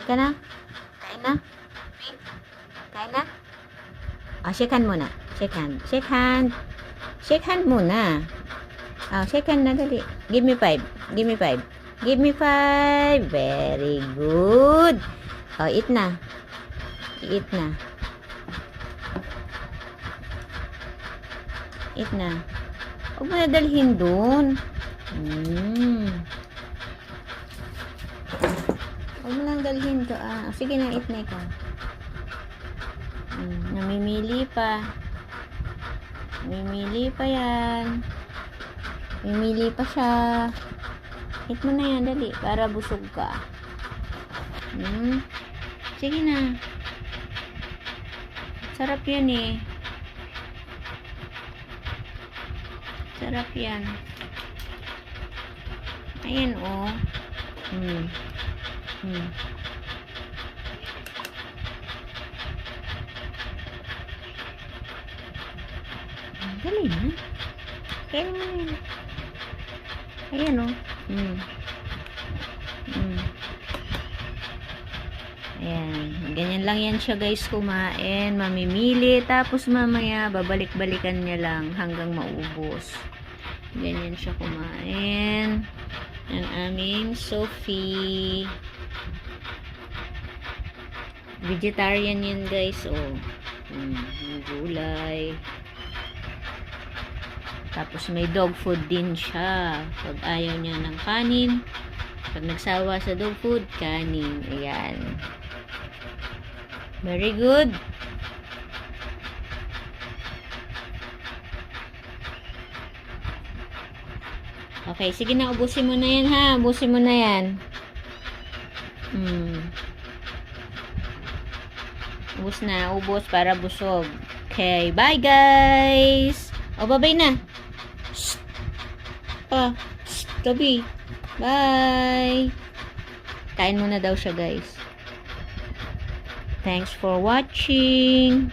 ka na? Kain na? Kain na? Shake hand muna. Shake hand. Shake hand. Shake hand muna. Shake hand na dali. Give me 5. Give me 5. Give me 5. Very good. Eat na. Eat na. Eat na. Huwag mo na dalhin dun. Huwag mo nang dalhin to. Sige na, eat na ikaw. Namimili pa. Namimili pa yan. Namimili pa siya. Eat mo na yan, dali. Para busog ka. Sige na. Sarap yan eh. Sarap yan. Ayan oh. Dali na. Kaya mo na yan. Ayan oh. Ayan. Ganyan lang yan siya guys kumain. Mamimili. Tapos mamaya babalik-balikan niya lang hanggang maubos. Ganyan siya kumain. Ang aming Sophie. Vegetarian yan guys. Gulay. Tapos may dog food din siya. Pag ayaw niya ng kanin. Pag nagsawa sa dog food, kanin. Ayan. Very good. Okay, sige na. Ubusin mo na yan ha. Ubusin mo na yan. Ubus na. Ubus para busog. Okay, bye guys. Bye-bye na. Shh. Gabi. Bye. Kain muna daw siya guys. Thanks for watching.